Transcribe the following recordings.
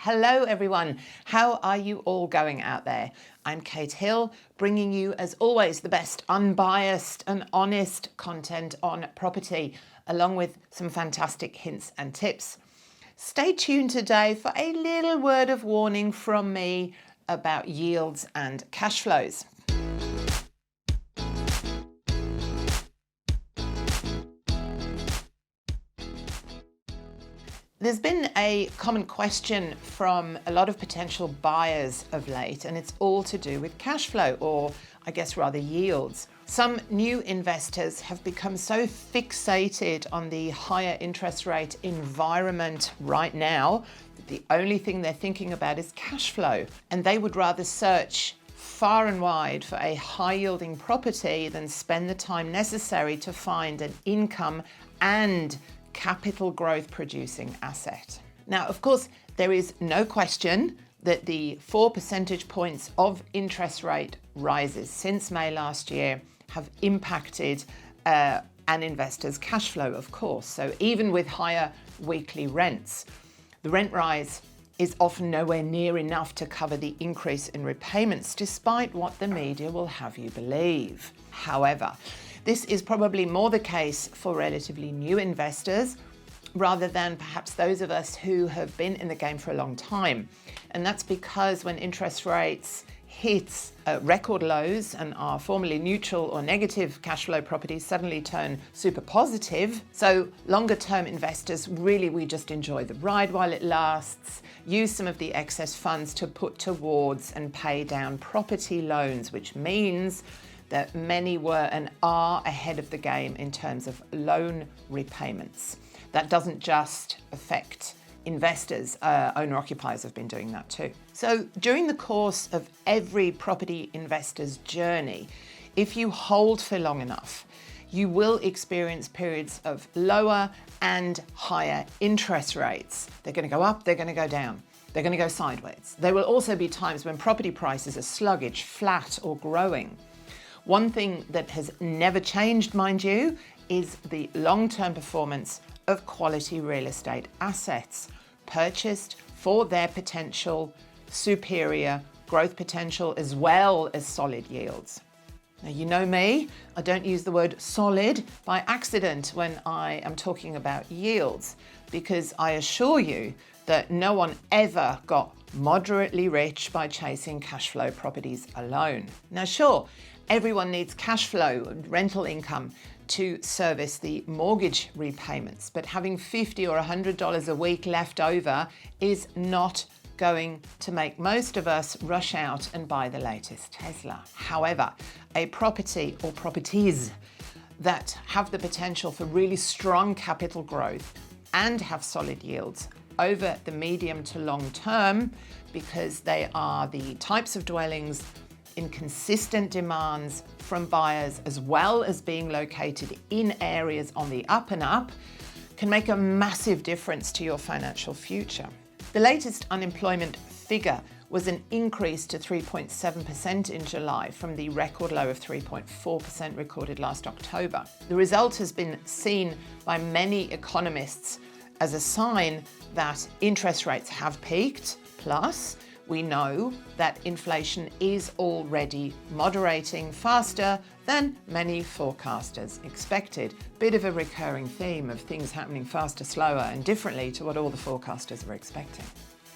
Hello everyone, how are you all going out there? I'm Kate Hill, bringing you as always the best unbiased and honest content on property, along with some fantastic hints and tips. Stay tuned today for a little word of warning from me about yields and cash flows. There's been a common question from a lot of potential buyers of late, and it's all to do with cash flow, or I guess rather yields. Some new investors have become so fixated on the higher interest rate environment right now that the only thing they're thinking about is cash flow, and they would rather search far and wide for a high-yielding property than spend the time necessary to find an income and capital growth producing asset. Now, of course, there is no question that the 4 percentage points of interest rate rises since May last year have impacted an investor's cash flow, of course. So even with higher weekly rents, the rent rise is often nowhere near enough to cover the increase in repayments, despite what the media will have you believe. However, this is probably more the case for relatively new investors rather than perhaps those of us who have been in the game for a long time. And that's because when interest rates hit record lows and our formerly neutral or negative cash flow properties suddenly turn super positive. So longer term investors, really, we just enjoy the ride while it lasts, use some of the excess funds to put towards and pay down property loans, which means that many were and are ahead of the game in terms of loan repayments. That doesn't just affect investors, owner-occupiers have been doing that too. So during the course of every property investor's journey, if you hold for long enough, you will experience periods of lower and higher interest rates. They're going to go up, they're going to go down. They're going to go sideways. There will also be times when property prices are sluggish, flat, or growing. One thing that has never changed, mind you, is the long-term performance of quality real estate assets purchased for their potential superior growth potential as well as solid yields. Now, you know me, I don't use the word solid by accident when I am talking about yields, because I assure you that no one ever got moderately rich by chasing cash flow properties alone. Now, sure, everyone needs cash flow, rental income, to service the mortgage repayments, but having $50 or $100 a week left over is not going to make most of us rush out and buy the latest Tesla. However, a property or properties that have the potential for really strong capital growth and have solid yields over the medium to long term, because they are the types of dwellings in consistent demands from buyers, as well as being located in areas on the up and up, can make a massive difference to your financial future. The latest unemployment figure was an increase to 3.7% in July from the record low of 3.4% recorded last October. The result has been seen by many economists as a sign that interest rates have peaked, plus we know that inflation is already moderating faster than many forecasters expected. Bit of a recurring theme of things happening faster, slower, and differently to what all the forecasters were expecting.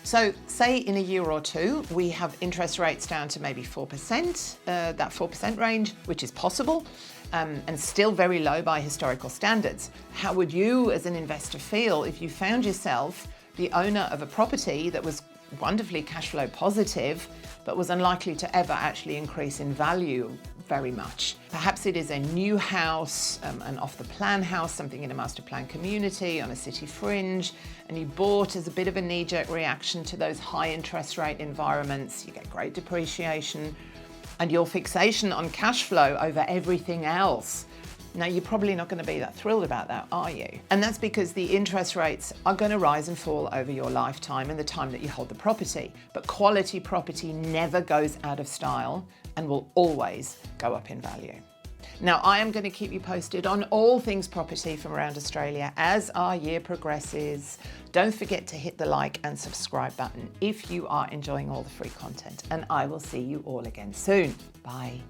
So say in a year or two, we have interest rates down to maybe 4%, that 4% range, which is possible, and still very low by historical standards. How would you as an investor feel if you found yourself the owner of a property that was wonderfully cash flow positive, but was unlikely to ever actually increase in value very much? Perhaps it is a new house, an off-the-plan house, something in a master plan community on a city fringe, and you bought as a bit of a knee-jerk reaction to those high interest rate environments. You get great depreciation, and your fixation on cash flow over everything else. Now, you're probably not going to be that thrilled about that, are you? And that's because the interest rates are going to rise and fall over your lifetime and the time that you hold the property. But quality property never goes out of style and will always go up in value. Now, I am going to keep you posted on all things property from around Australia as our year progresses. Don't forget to hit the like and subscribe button if you are enjoying all the free content, and I will see you all again soon. Bye.